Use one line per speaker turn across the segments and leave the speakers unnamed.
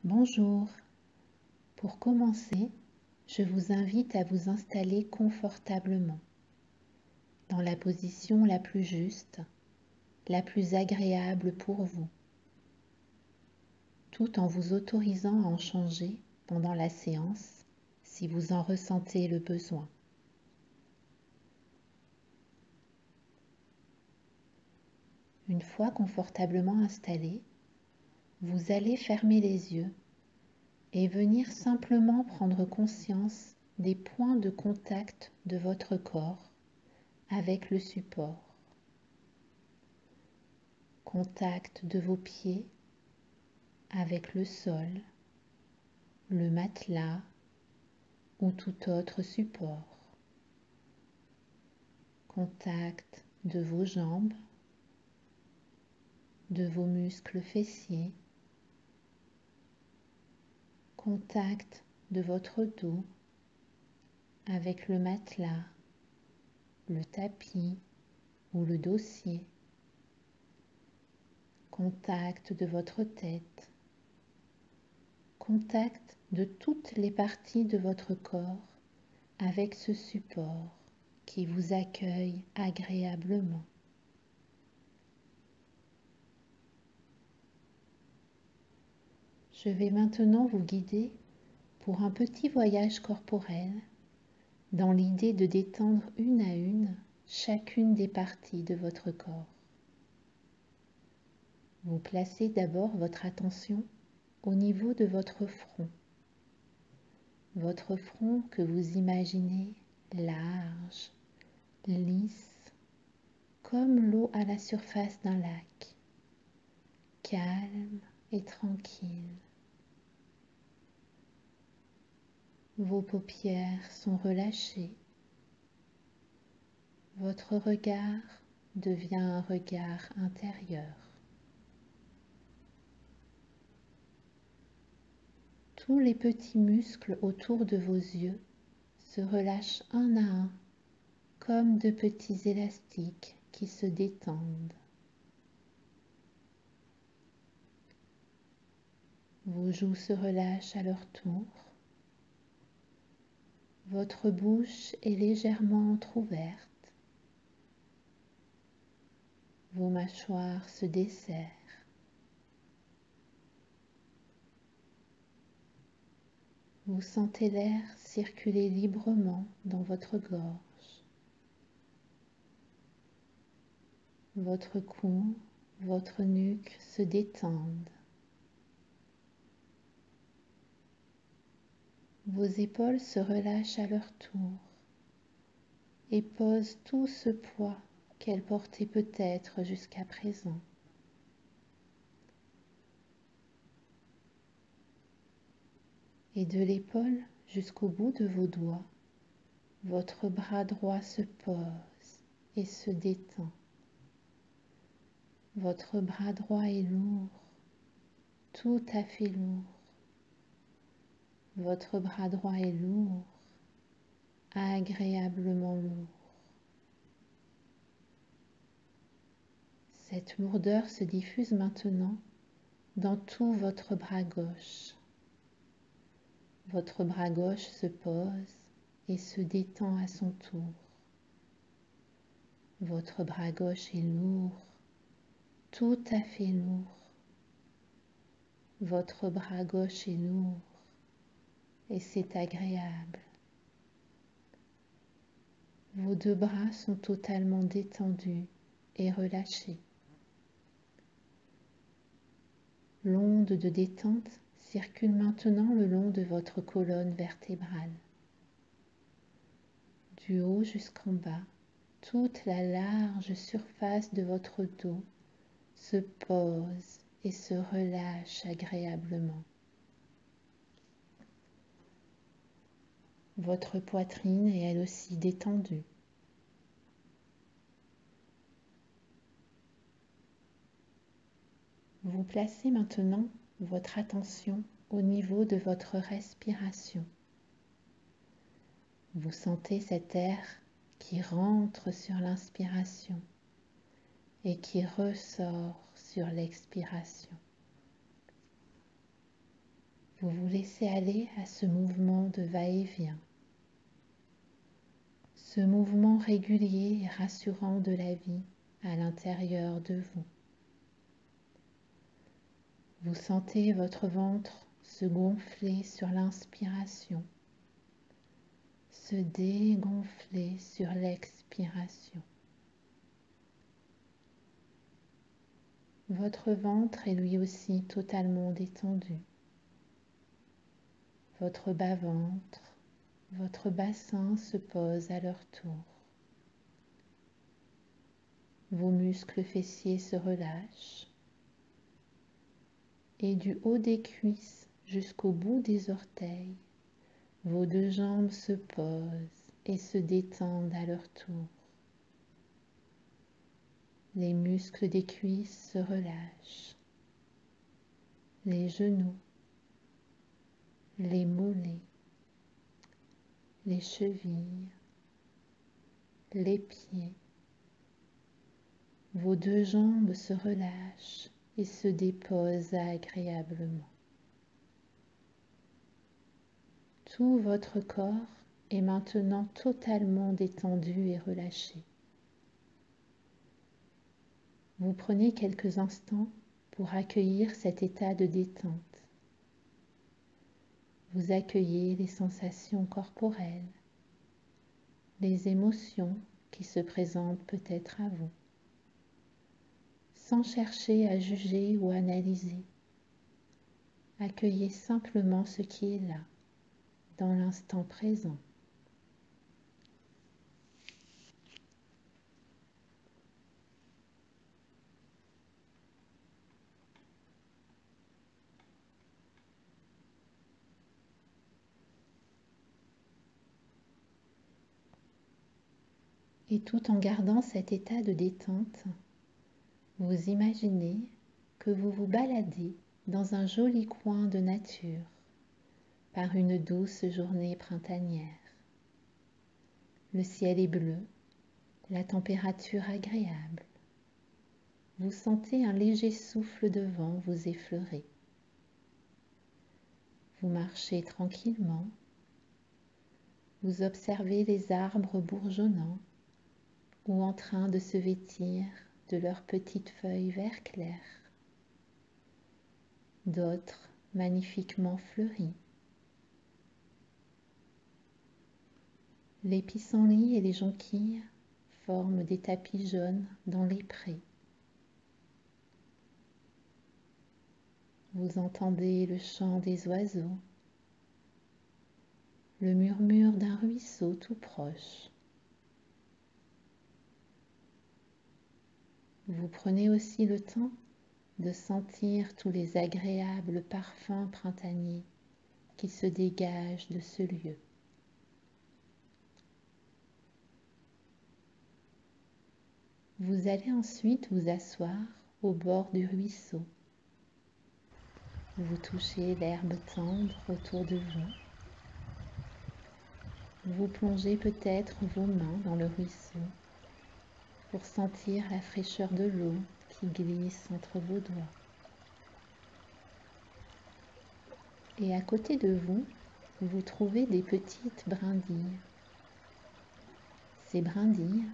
Bonjour. Pour commencer, je vous invite à vous installer confortablement, dans la position la plus juste, la plus agréable pour vous, tout en vous autorisant à en changer pendant la séance si vous en ressentez le besoin. Une fois confortablement installé, vous allez fermer les yeux et venir simplement prendre conscience des points de contact de votre corps avec le support. Contact de vos pieds avec le sol, le matelas ou tout autre support. Contact de vos jambes, de vos muscles fessiers. Contact de votre dos avec le matelas, le tapis ou le dossier. Contact de votre tête. Contact de toutes les parties de votre corps avec ce support qui vous accueille agréablement. Je vais maintenant vous guider pour un petit voyage corporel dans l'idée de détendre une à une chacune des parties de votre corps. Vous placez d'abord votre attention au niveau de votre front que vous imaginez large, lisse, comme l'eau à la surface d'un lac, calme et tranquille. Vos paupières sont relâchées. Votre regard devient un regard intérieur. Tous les petits muscles autour de vos yeux se relâchent un à un, comme de petits élastiques qui se détendent. Vos joues se relâchent à leur tour. Votre bouche est légèrement entrouverte. Vos mâchoires se desserrent. Vous sentez l'air circuler librement dans votre gorge. Votre cou, votre nuque se détendent. Vos épaules se relâchent à leur tour et posent tout ce poids qu'elles portaient peut-être jusqu'à présent. Et de l'épaule jusqu'au bout de vos doigts, votre bras droit se pose et se détend. Votre bras droit est lourd, tout à fait lourd. Votre bras droit est lourd, agréablement lourd. Cette lourdeur se diffuse maintenant dans tout votre bras gauche. Votre bras gauche se pose et se détend à son tour. Votre bras gauche est lourd, tout à fait lourd. Votre bras gauche est lourd et c'est agréable. Vos deux bras sont totalement détendus et relâchés. L'onde de détente circule maintenant le long de votre colonne vertébrale. Du haut jusqu'en bas, toute la large surface de votre dos se pose et se relâche agréablement. Votre poitrine est elle aussi détendue. Vous placez maintenant votre attention au niveau de votre respiration. Vous sentez cet air qui rentre sur l'inspiration et qui ressort sur l'expiration. Vous vous laissez aller à ce mouvement de va-et-vient, ce mouvement régulier et rassurant de la vie à l'intérieur de vous. Vous sentez votre ventre se gonfler sur l'inspiration, se dégonfler sur l'expiration. Votre ventre est lui aussi totalement détendu. Votre bas-ventre, votre bassin se pose à leur tour. Vos muscles fessiers se relâchent et du haut des cuisses jusqu'au bout des orteils, vos deux jambes se posent et se détendent à leur tour. Les muscles des cuisses se relâchent, les genoux, les mollets, les chevilles, les pieds. Vos deux jambes se relâchent et se déposent agréablement. Tout votre corps est maintenant totalement détendu et relâché. Vous prenez quelques instants pour accueillir cet état de détente. Vous accueillez les sensations corporelles, les émotions qui se présentent peut-être à vous, sans chercher à juger ou analyser. Accueillez simplement ce qui est là, dans l'instant présent. Et tout en gardant cet état de détente, vous imaginez que vous vous baladez dans un joli coin de nature par une douce journée printanière. Le ciel est bleu, la température agréable. Vous sentez un léger souffle de vent vous effleurer. Vous marchez tranquillement. Vous observez les arbres bourgeonnants ou en train de se vêtir de leurs petites feuilles vert clair. D'autres magnifiquement fleuries. Les pissenlits et les jonquilles forment des tapis jaunes dans les prés. Vous entendez le chant des oiseaux, le murmure d'un ruisseau tout proche. Vous prenez aussi le temps de sentir tous les agréables parfums printaniers qui se dégagent de ce lieu. Vous allez ensuite vous asseoir au bord du ruisseau. Vous touchez l'herbe tendre autour de vous. Vous plongez peut-être vos mains dans le ruisseau pour sentir la fraîcheur de l'eau qui glisse entre vos doigts. Et à côté de vous, vous trouvez des petites brindilles. Ces brindilles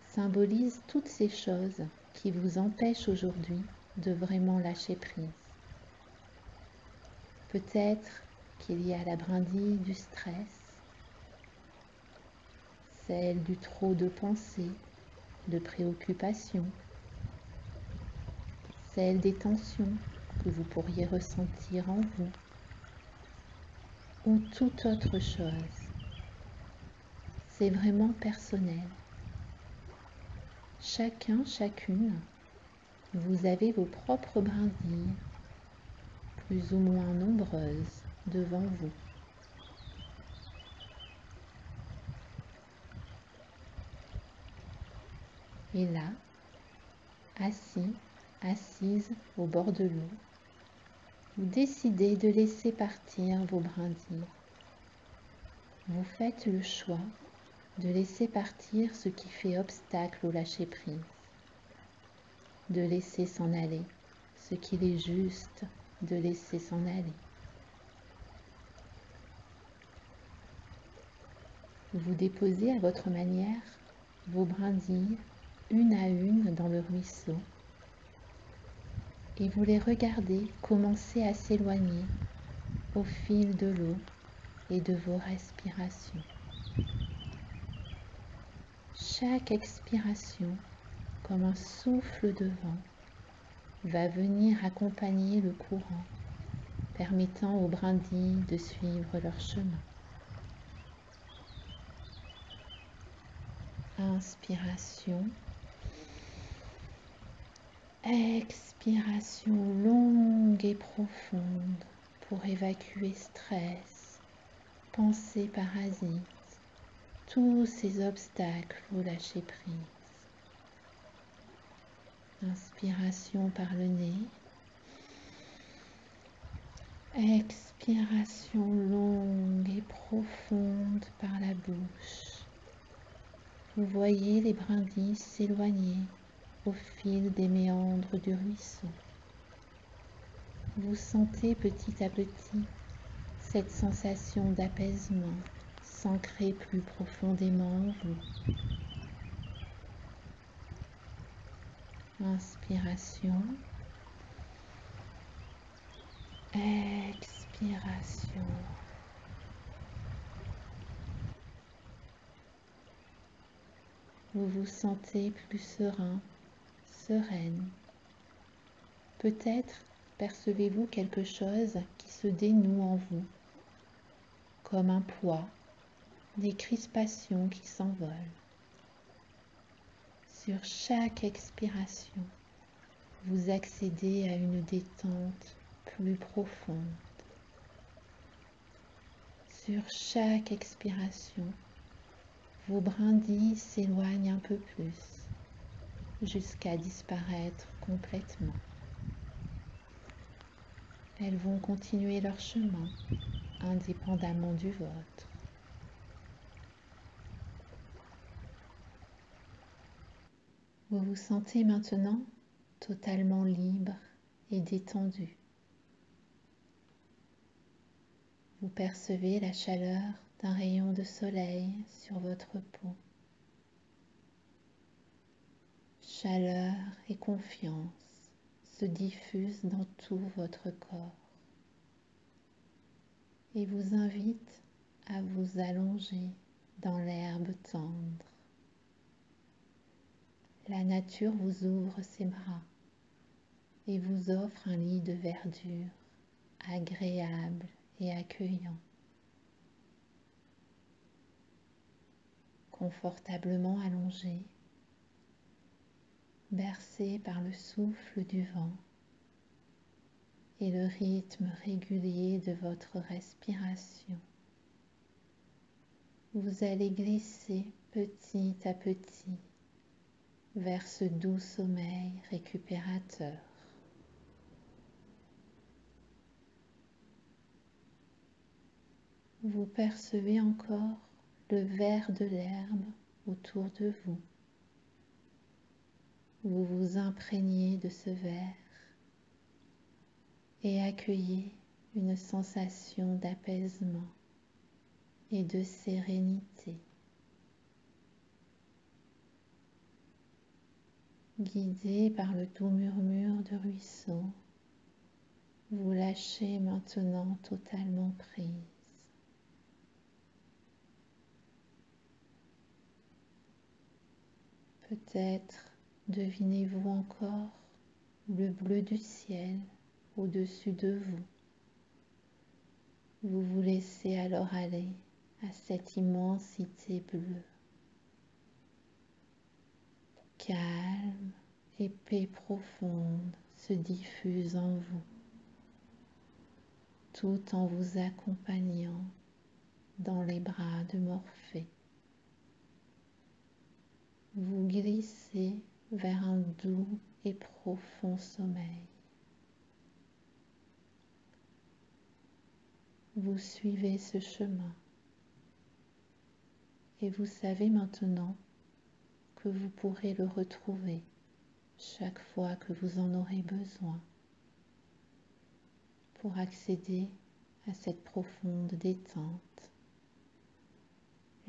symbolisent toutes ces choses qui vous empêchent aujourd'hui de vraiment lâcher prise. Peut-être qu'il y a la brindille du stress, celle du trop de pensées, de préoccupations, celle des tensions que vous pourriez ressentir en vous, ou toute autre chose. C'est vraiment personnel. Chacun, chacune, vous avez vos propres brindilles, plus ou moins nombreuses, devant vous. Et là, assis, assise au bord de l'eau, vous décidez de laisser partir vos brindilles. Vous faites le choix de laisser partir ce qui fait obstacle au lâcher-prise, de laisser s'en aller ce qu'il est juste de laisser s'en aller. Vous déposez à votre manière vos brindilles une à une dans le ruisseau et vous les regardez commencer à s'éloigner au fil de l'eau et de vos respirations. Chaque expiration, comme un souffle de vent, va venir accompagner le courant, permettant aux brindilles de suivre leur chemin. Inspiration, expiration longue et profonde pour évacuer stress, pensées parasites, tous ces obstacles, vous lâchez prise. Inspiration par le nez. Expiration longue et profonde par la bouche. Vous voyez les brindilles s'éloigner au fil des méandres du ruisseau. Vous sentez petit à petit cette sensation d'apaisement s'ancrer plus profondément en vous. Inspiration. Expiration. Vous vous sentez plus serein, sereine. Peut-être percevez-vous quelque chose qui se dénoue en vous, comme un poids, des crispations qui s'envolent. Sur chaque expiration, vous accédez à une détente plus profonde. Sur chaque expiration, vos brindilles s'éloignent un peu plus, jusqu'à disparaître complètement. Elles vont continuer leur chemin, indépendamment du vôtre. Vous vous sentez maintenant totalement libre et détendu. Vous percevez la chaleur d'un rayon de soleil sur votre peau. Chaleur et confiance se diffusent dans tout votre corps et vous invitent à vous allonger dans l'herbe tendre. La nature vous ouvre ses bras et vous offre un lit de verdure agréable et accueillant. Confortablement allongé, bercé par le souffle du vent et le rythme régulier de votre respiration, vous allez glisser petit à petit vers ce doux sommeil récupérateur. Vous percevez encore le vert de l'herbe autour de vous. Vous vous imprégnez de ce vert et accueillez une sensation d'apaisement et de sérénité. Guidé par le doux murmure du ruisseau, vous lâchez maintenant totalement prise. Peut-être devinez-vous encore le bleu du ciel au-dessus de vous. Vous vous laissez alors aller à cette immensité bleue. Calme et paix profonde se diffuse en vous, tout en vous accompagnant dans les bras de Morphée. Vous glissez vers un doux et profond sommeil. Vous suivez ce chemin et vous savez maintenant que vous pourrez le retrouver chaque fois que vous en aurez besoin pour accéder à cette profonde détente,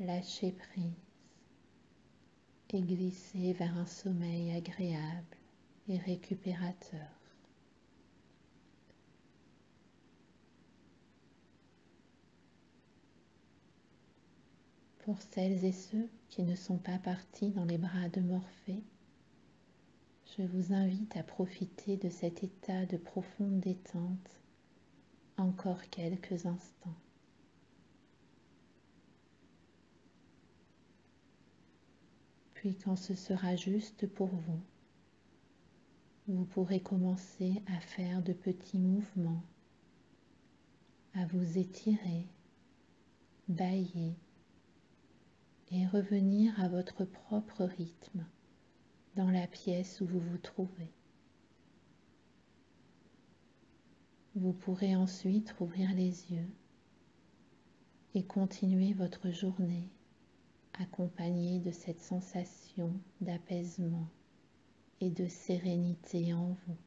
lâchez prise et glissez vers un sommeil agréable et récupérateur. Pour celles et ceux qui ne sont pas partis dans les bras de Morphée, je vous invite à profiter de cet état de profonde détente encore quelques instants. Puis quand ce sera juste pour vous, vous pourrez commencer à faire de petits mouvements, à vous étirer, bâiller et revenir à votre propre rythme dans la pièce où vous vous trouvez. Vous pourrez ensuite ouvrir les yeux et continuer votre journée accompagnée de cette sensation d'apaisement et de sérénité en vous.